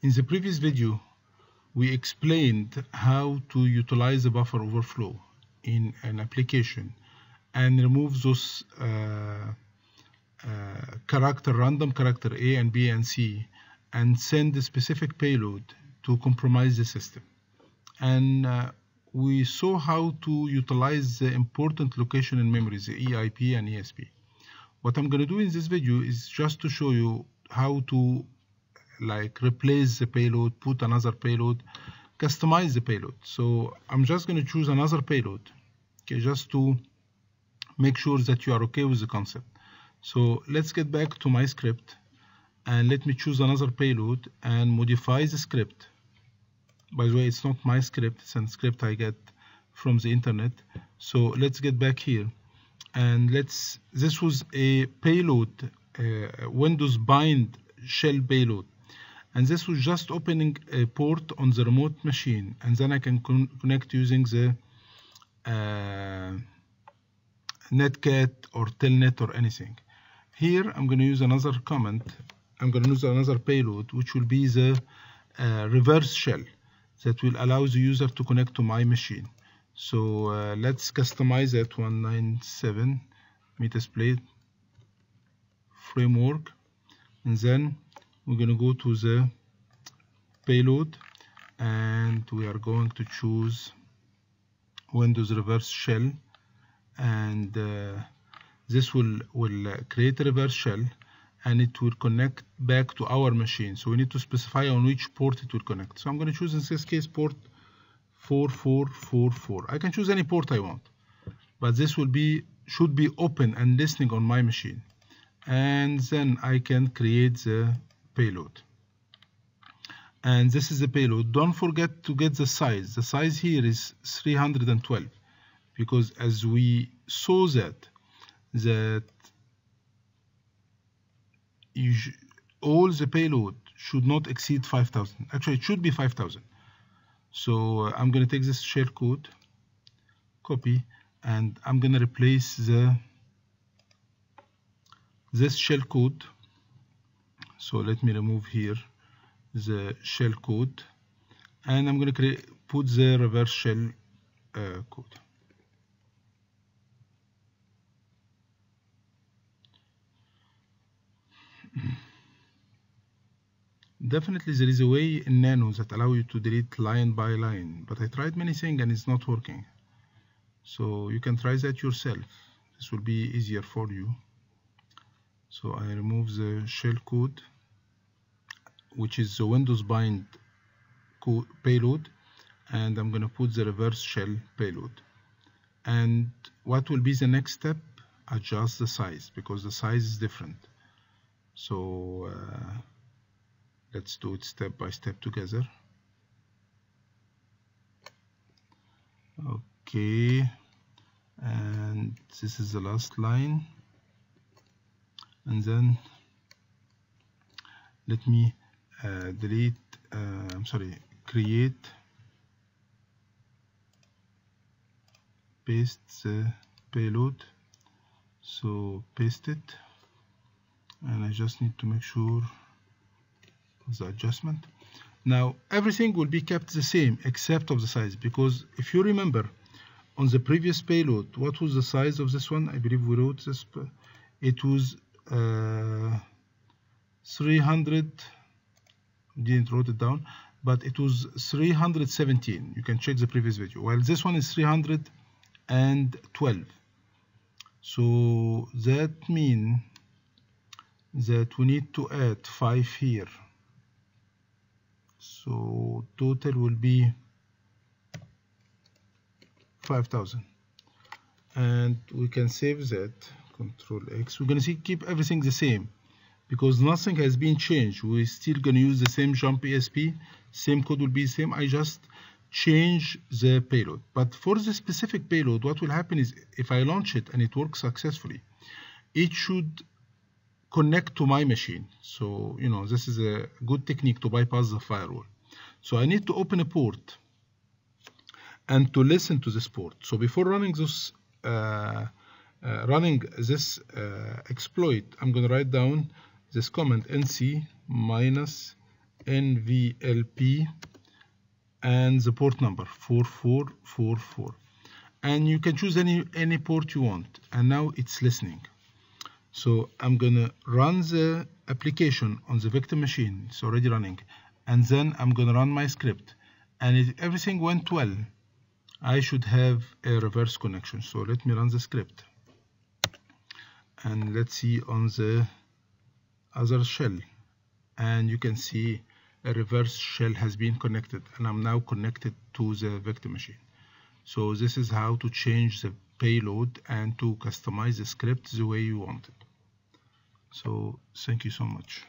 In the previous video, we explained how to utilize the buffer overflow in an application and remove those random character A and B and C and send a specific payload to compromise the system. And we saw how to utilize the important location in memory, the EIP and ESP. What I'm going to do in this video is just to show you how to replace the payload, put another payload, customize the payload. So I'm just going to choose another payload, okay, just to make sure that you are okay with the concept. So let's get back to my script and let me choose another payload and modify the script. By the way, it's not my script, it's a script I get from the internet. So let's get back here and this was a payload, Windows bind shell payload. And this was just opening a port on the remote machine, and then I can connect using the netcat or telnet or anything. Here I'm going to use another command. I'm going to use another payload, which will be the reverse shell that will allow the user to connect to my machine. So let's customize it. 197 Metasploit framework, and then we're going to go to the payload and we are going to choose Windows reverse shell, and this will create a reverse shell and it will connect back to our machine. So we need to specify on which port it will connect. So I'm going to choose in this case port 4444. I can choose any port I want, but this should be open and listening on my machine, and then I can create the payload. And this is the payload. Don't forget to get the size. The size here is 312, because as we saw that all the payload should not exceed 5,000. Actually, it should be 5,000. So I'm going to take this shell code, copy, and I'm going to replace this shell code. So let me remove here the shell code, and I'm going to put the reverse shell code. Definitely there is a way in Nano that allow you to delete line by line, but I tried many things and it's not working. So you can try that yourself. This will be easier for you. So I remove the shell code, which is the Windows bind payload, and I'm going to put the reverse shell payload. And what will be the next step? Adjust the size, because the size is different. So let's do it step by step together. Okay, and this is the last line, and then let me create, paste the payload. So paste it, and I just need to make sure the adjustment. Now everything will be kept the same except of the size, because if you remember on the previous payload, what was the size of this one? I believe we wrote this. It was 300. Didn't wrote it down, but it was 317. You can check the previous video. While this one is 312. So that means that we need to add 5 here. So total will be 5,000, and we can save that. Control X. We're going to keep everything the same, because nothing has been changed. We're still going to use the same jump ESP, same code will be the same. I just change the payload. But for the specific payload, what will happen is if I launch it and it works successfully, it should connect to my machine. So this is a good technique to bypass the firewall. So I need to open a port and to listen to this port. So before running this exploit, I'm going to write down this command nc NVLP and the port number 4444, and you can choose any port you want. And now it's listening. So I'm gonna run the application on the victim machine. It's already running, and then I'm gonna run my script, and if everything went well, I should have a reverse connection. So let me run the script, and let's see on the other shell, and you can see a reverse shell has been connected, and I'm now connected to the victim machine. So this is how to change the payload and to customize the script the way you want it. So thank you so much.